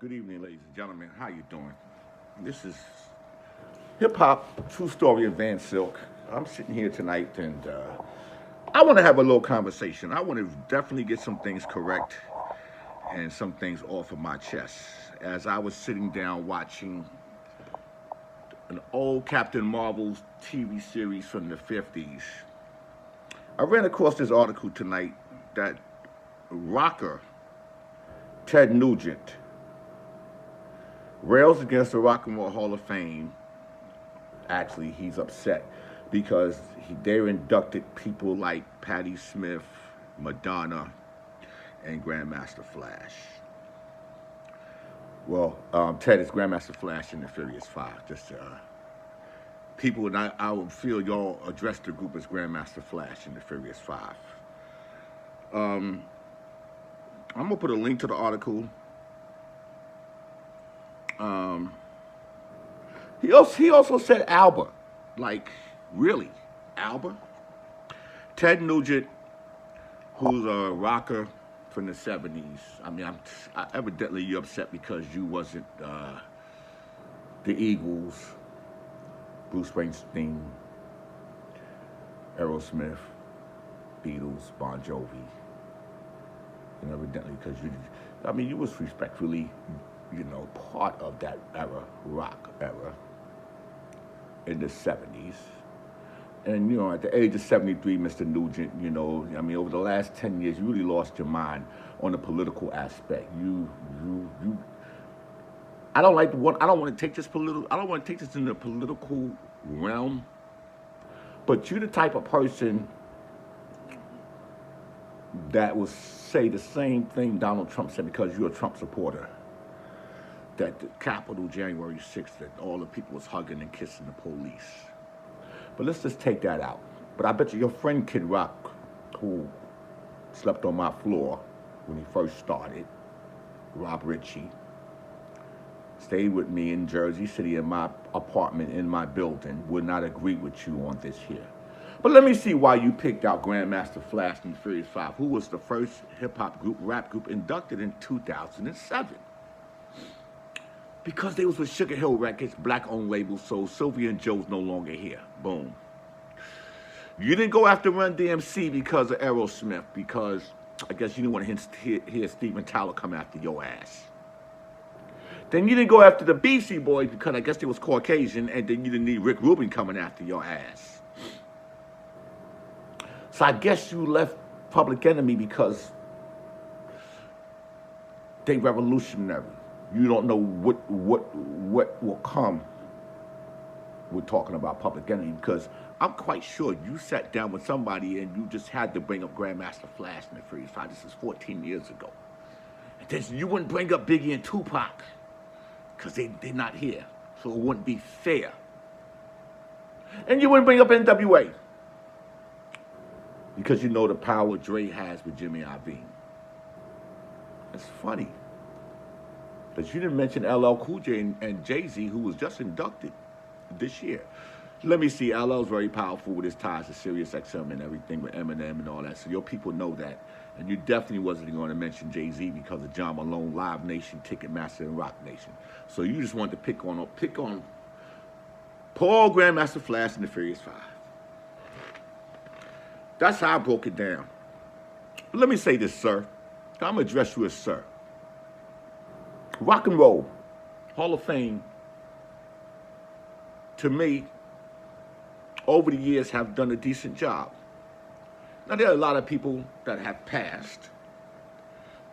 Good evening, ladies and gentlemen. How you doing? This is Hip Hop True Story of Vansilk. I'm sitting here tonight, and I want to have a little conversation. I want to definitely get some things correct and some things off of my chest. As I was sitting down watching an old Captain Marvel's TV series from the 50s, I ran across this article tonight that rocker Ted Nugent rails against the Rock and Roll Hall of Fame. Actually, he's upset because they're inducted people like Patti Smith, Madonna, and Grandmaster Flash. Well, Ted is Grandmaster Flash in the Furious Five. Just people, and I would feel y'all address the group as Grandmaster Flash in the Furious Five. I'm gonna put a link to the article. He also said Alba, like really, Alba. Ted Nugent, who's a rocker from the '70s. I mean, evidently you're upset because you wasn't the Eagles, Bruce Springsteen, Aerosmith, Beatles, Bon Jovi. And evidently because you was respectfully, part of that rock era in the 70s. And, at the age of 73, Mr. Nugent, over the last 10 years, you really lost your mind on the political aspect. I don't want to take this in the political realm, but you're the type of person that will say the same thing Donald Trump said because you're a Trump supporter. That the Capitol January 6th, that all the people was hugging and kissing the police. But let's just take that out. But I bet you your friend Kid Rock, who slept on my floor when he first started, Rob Ritchie, stayed with me in Jersey City in my apartment in my building, would not agree with you on this here. But let me see why you picked out Grandmaster Flash and the Furious Five, who was the first hip-hop group, rap group, inducted in 2007. Because they was with Sugar Hill Records, black-owned label, so Sylvia and Joe's no longer here. Boom. You didn't go after RUN DMC because of Aerosmith, because I guess you didn't want to hear Steven Tyler come after your ass. Then you didn't go after the Beastie Boys because I guess they was Caucasian, and then you didn't need Rick Rubin coming after your ass. So I guess you left Public Enemy because they revolutionary. You don't know what will come with talking about Public Enemy, because I'm quite sure you sat down with somebody and you just had to bring up Grandmaster Flash and the Furious Five. This is 14 years ago. And then you wouldn't bring up Biggie and Tupac because they're not here, so it wouldn't be fair. And you wouldn't bring up NWA because you know the power Dre has with Jimmy Iovine. It's funny. But you didn't mention Llcoolj and Jay-Z, who was just inducted this year. Let me see, LL's very powerful with his ties to Sirius XM and everything with Eminem and all that. So your people know that. And you definitely wasn't going to mention Jay-Z because of John Malone, Live Nation, Ticketmaster, and Rock Nation. So you just wanted to pick on Paul Grandmaster Flash and the Furious Five. That's how I broke it down. But let me say this, sir. I'm going to address you as sir. Rock and Roll Hall of Fame, to me, over the years have done a decent job. Now, there are a lot of people that have passed.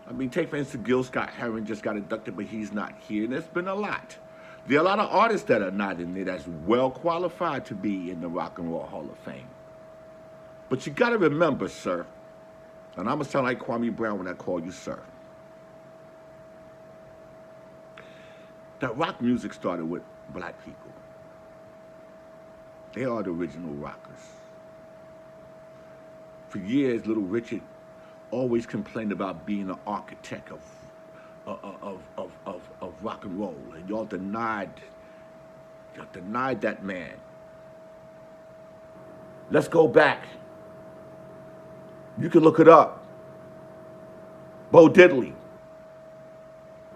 I mean, take for instance, Gil Scott-Heron just got inducted, but he's not here, and there's been a lot. There are a lot of artists that are not in there that's well qualified to be in the Rock and Roll Hall of Fame. But you got to remember, sir, and I'm going to sound like Kwame Brown when I call you sir, that rock music started with black people. They are the original rockers. For years, Little Richard always complained about being an architect of rock and roll, and y'all denied that man. Let's go back. You can look it up. Bo Diddley.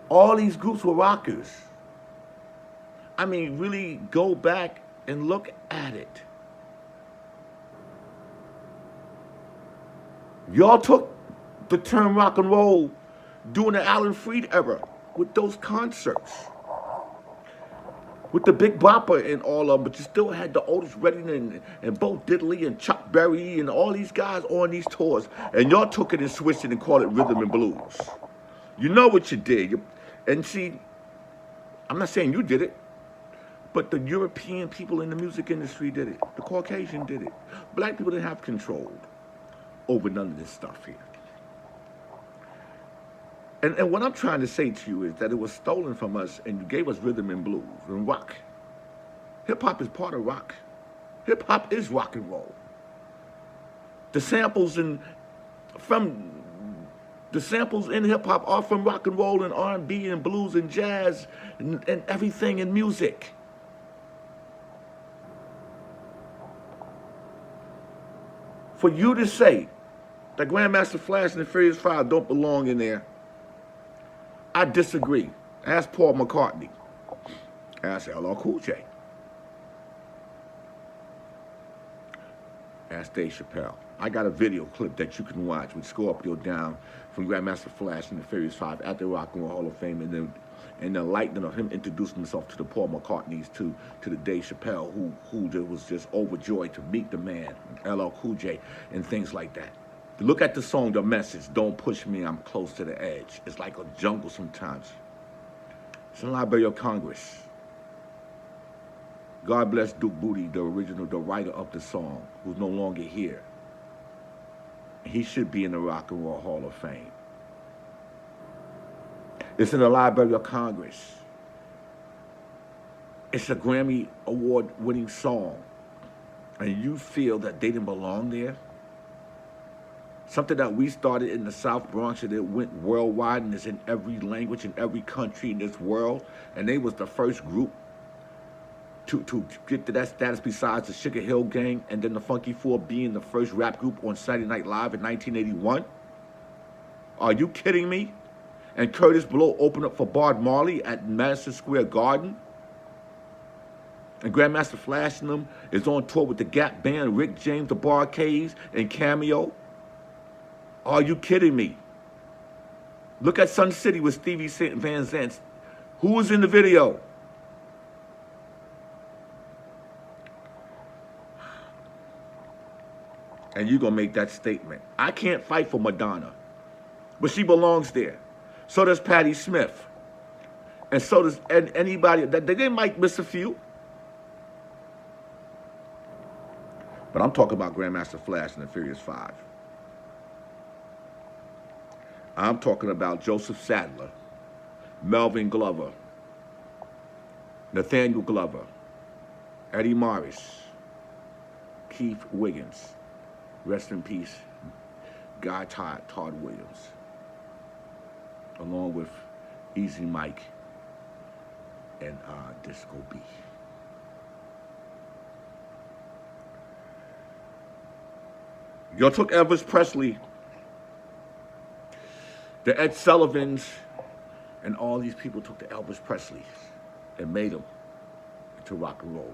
All these groups were rockers. I mean, really go back and look at it. Y'all took the term rock and roll during the Alan Freed era with those concerts. With the Big Bopper and all of them, but you still had the Otis Redding and Bo Diddley and Chuck Berry and all these guys on these tours. And y'all took it and switched it and called it rhythm and blues. You know what you did. And see, I'm not saying you did it, but the European people in the music industry did it. The Caucasian did it. Black people didn't have control over none of this stuff here. And what I'm trying to say to you is that it was stolen from us and you gave us rhythm and blues and rock. Hip-hop is part of rock. Hip-hop is rock and roll. The samples in hip-hop are from rock and roll and R&B and blues and jazz and everything in music. For you to say that Grandmaster Flash and the Furious 5 don't belong in there, I disagree. Ask Paul McCartney. Ask Llcoolj. Ask Dave Chappelle. I got a video clip that you can watch with Scorpio Down from Grandmaster Flash and the Furious 5 at the Rock and Roll Hall of Fame, and the lightning of him introducing himself to the Paul McCartneys, to the Dave Chappelle, who was just overjoyed to meet the man, Llcoolj, and things like that. Look at the song, The Message. Don't push me, I'm close to the edge. It's like a jungle sometimes. It's in the Library of Congress. God bless Duke Booty, the writer of the song, who's no longer here. He should be in the Rock and Roll Hall of Fame. It's in the Library of Congress. It's a Grammy Award-winning song. And you feel that they didn't belong there? Something that we started in the South Bronx and it went worldwide and it's in every language in every country in this world. And they was the first group to get to that status besides the Sugar Hill Gang and then the Funky Four being the first rap group on Saturday Night Live in 1981. Are you kidding me? And Curtis Blow opened up for Bob Marley at Madison Square Garden. And Grandmaster Flash and them is on tour with the Gap Band, Rick James, the Bar-Kays, and Cameo. Are you kidding me? Look at Sun City with Stevie Van Zandt. Who was in the video? And you're going to make that statement. I can't fight for Madonna, but she belongs there. So does Patti Smith. And so does anybody. They might miss a few. But I'm talking about Grandmaster Flash and the Furious 5. I'm talking about Joseph Sadler, Melvin Glover, Nathaniel Glover, Eddie Morris, Keith Wiggins, rest in peace, Guy Todd Williams, along with Easy Mike and Disco B. Y'all took Elvis Presley, the Ed Sullivans, and all these people took the Elvis Presley and made them into rock and roll.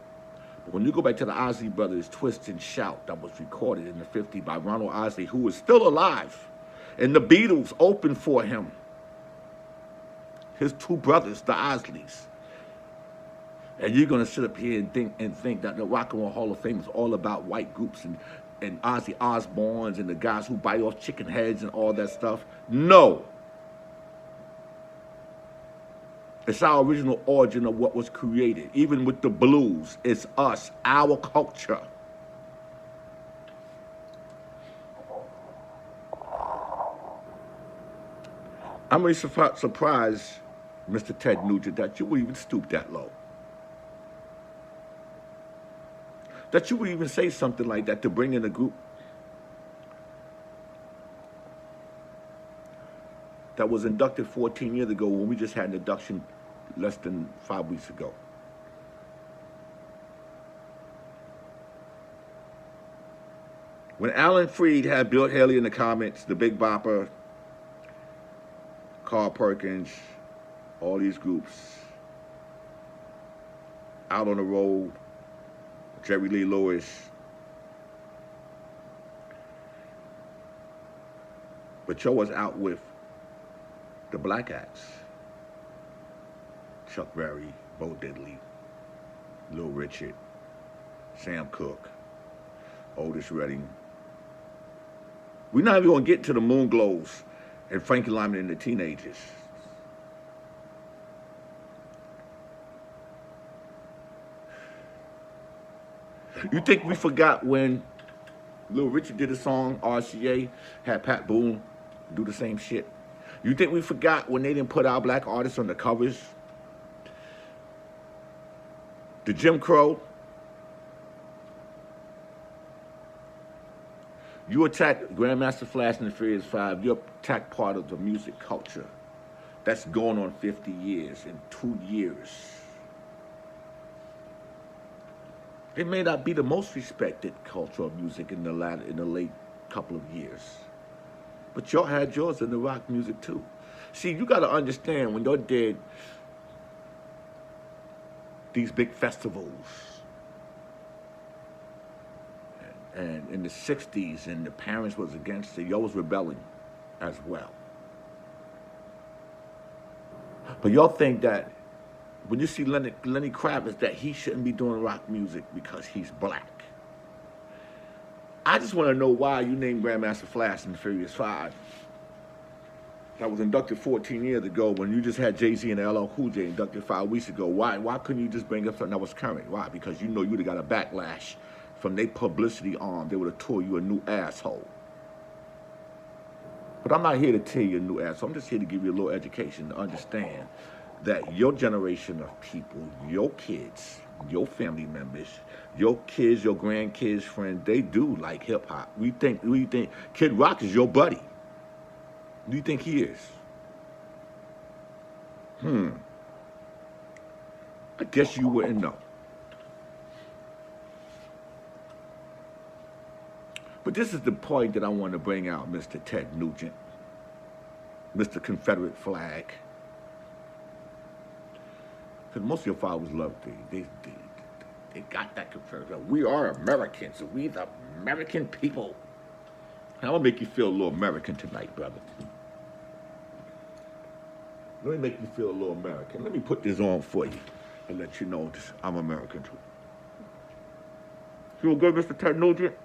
But when you go back to the Ozzy Brothers, Twist and Shout, that was recorded in the 50s by Ronald Isley, who is still alive, and the Beatles opened for him. His two brothers, the Isleys. And you're going to sit up here and think that the Rock and Roll Hall of Fame is all about white groups and Ozzy Osbournes and the guys who bite off chicken heads and all that stuff. No. It's our original origin of what was created. Even with the blues, it's us, our culture. I'm really surprised, Mr. Ted Nugent, that you would even stoop that low. That you would even say something like that to bring in a group that was inducted 14 years ago when we just had an induction less than 5 weeks ago. When Alan Freed had Bill Haley in the comments, the Big Bopper, Carl Perkins, all these groups out on the road, Jerry Lee Lewis. But Joe was out with the Black Acts. Chuck Berry, Bo Diddley, Little Richard, Sam Cooke, Otis Redding. We're not even going to get to the Moonglows and Frankie Lyman and the Teenagers. You think we forgot when Little Richard did a song, RCA, had Pat Boone do the same shit? You think we forgot when they didn't put our black artists on the covers? The Jim Crow. You attack Grandmaster Flash and the Furious 5, you attack part of the music culture that's going on 50 years in 2 years. It may not be the most respected culture of music in the late couple of years, but y'all had yours in the rock music too. See, you got to understand, when y'all did these big festivals, and in the 60s, and the parents was against it, y'all was rebelling as well. But y'all think that when you see Lenny Kravitz, that he shouldn't be doing rock music because he's black. I just want to know why you named Grandmaster Flash and the Furious 5. That was inducted 14 years ago when you just had Jay-Z and Llcoolj inducted 5 weeks ago. Why couldn't you just bring up something that was current? Why? Because you know you'd have got a backlash from their publicity arm. They would have told you a new asshole. But I'm not here to tell you a new asshole. I'm just here to give you a little education to understand that your generation of people, your kids, your family members, your kids, your grandkids, friends, they do like hip hop. We think Kid Rock is your buddy. Do you think he is? I guess you wouldn't know. But this is the point that I want to bring out, Mr. Ted Nugent, Mr. Confederate flag. Because most of your fathers love they got that Confederate. We are Americans. We the American people. I'm going to make you feel a little American tonight, brother. Let me make you feel a little American. Let me put this on for you and let you know I'm American too. Feel good, Mr. Ted Nugent?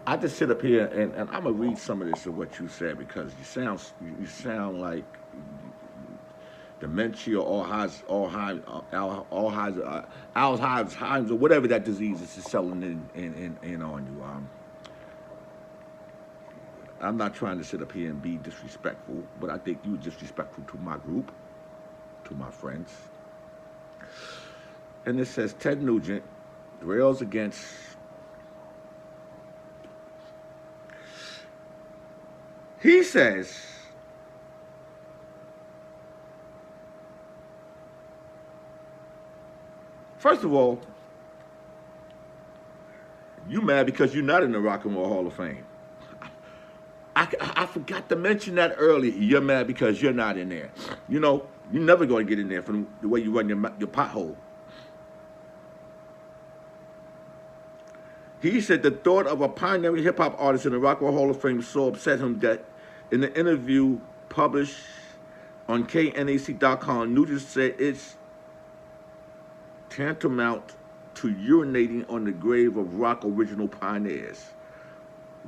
I just sit up here and I'm gonna read some of this of what you said, because you sound like dementia or Alzheimer's or whatever that disease is selling in on you. I'm not trying to sit up here and be disrespectful, but I think you're disrespectful to my group, to my friends. And it says Ted Nugent rails against he says, first of all, you mad because you're not in the Rock and Roll Hall of Fame. I forgot to mention that earlier. You're mad because you're not in there. You know, you're never going to get in there from the way you run your pothole. He said the thought of a pioneering hip-hop artist in the Rock and Roll Hall of Fame so upset him that in the interview published on KNAC.com, Nugent said it's tantamount to urinating on the grave of rock original pioneers.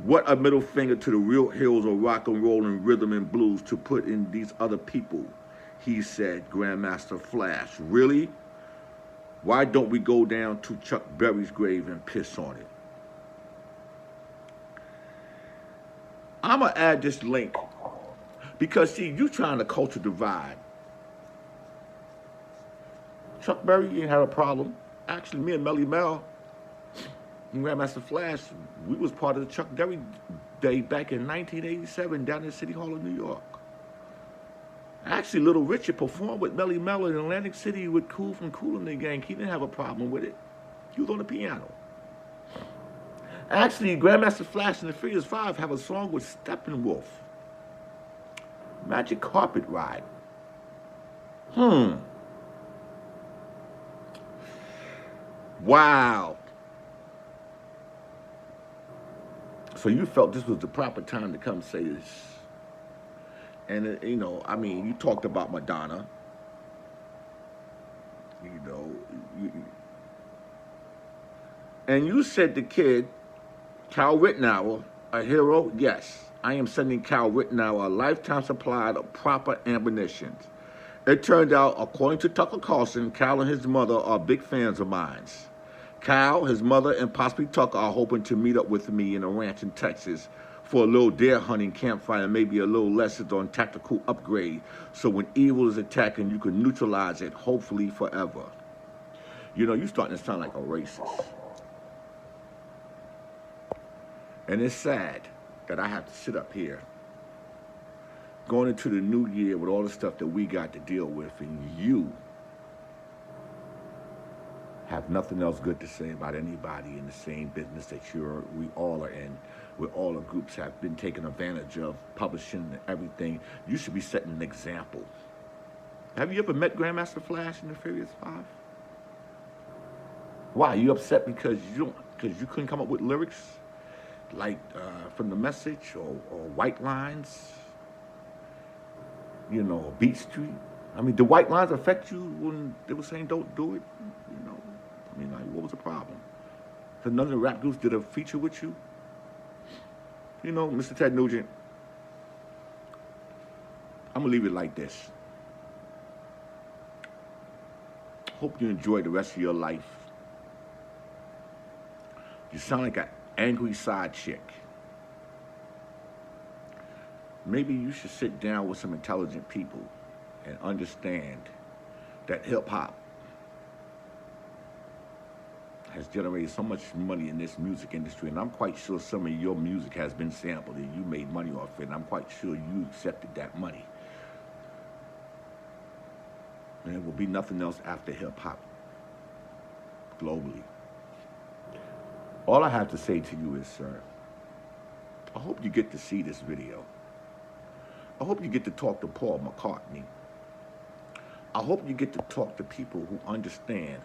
What a middle finger to the real heroes of rock and roll and rhythm and blues to put in these other people, he said, Grandmaster Flash. Really? Why don't we go down to Chuck Berry's grave and piss on it? I'm going to add this link because, see, you trying to culture divide. Chuck Berry ain't had a problem. Actually, me and Melly Mel and Grandmaster Flash, we was part of the Chuck Berry Day back in 1987 down in City Hall of New York. Actually, Little Richard performed with Melly Mel in Atlantic City with Cool from Kool and the Gang. He didn't have a problem with it. He was on the piano. Actually, Grandmaster Flash and the Furious 5 have a song with Steppenwolf. Magic Carpet Ride. Wow. So you felt this was the proper time to come say this. And, you know, I mean, you talked about Madonna. You know, and you said the kid, Cal Rittenauer, a hero. Yes, I am sending Cal Rittenauer a lifetime supply of proper ammunition. It turned out, according to Tucker Carlson, Cal and his mother are big fans of mine. Cal, his mother, and possibly Tucker are hoping to meet up with me in a ranch in Texas for a little deer hunting campfire and maybe a little lessons on tactical upgrade, so when evil is attacking, you can neutralize it, hopefully forever. You know, you're starting to sound like a racist. And it's sad that I have to sit up here going into the new year with all the stuff that we got to deal with, and you have nothing else good to say about anybody in the same business that we all are in, where all the groups have been taken advantage of, publishing and everything. You should be setting an example. Have you ever met Grandmaster Flash and the Furious 5? Why? You upset because you couldn't come up with lyrics like from The Message or White Lines? You know, Beat Street. I mean, did White Lines affect you when they were saying don't do it? You know, I mean, like, what was the problem? Because none of the rap groups did a feature with you? You know, Mr. Ted Nugent, I'm going to leave it like this. Hope you enjoy the rest of your life. You sound like an angry side chick. Maybe you should sit down with some intelligent people and understand that hip-hop has generated so much money in this music industry, and I'm quite sure some of your music has been sampled and you made money off it, and I'm quite sure you accepted that money. And there will be nothing else after hip-hop globally. All I have to say to you is, sir, I hope you get to see this video. I hope you get to talk to Paul McCartney. I hope you get to talk to people who understand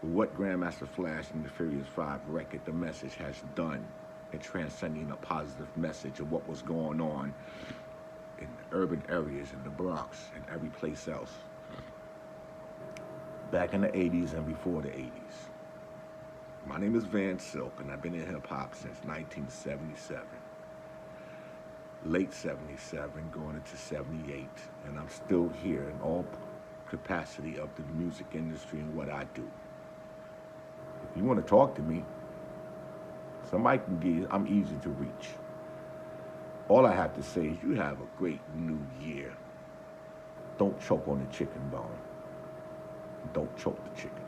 what Grandmaster Flash and the Furious 5 record, The Message, has done in transcending a positive message of what was going on in urban areas, in the Bronx, and every place else, back in the 80s and before the 80s. My name is Vansilk, and I've been in hip-hop since 1977. Late 77, going into 78, and I'm still here in all capacity of the music industry and what I do. If you want to talk to me, somebody can get, I'm easy to reach. All I have to say is you have a great new year. Don't choke on the chicken bone. Don't choke the chicken.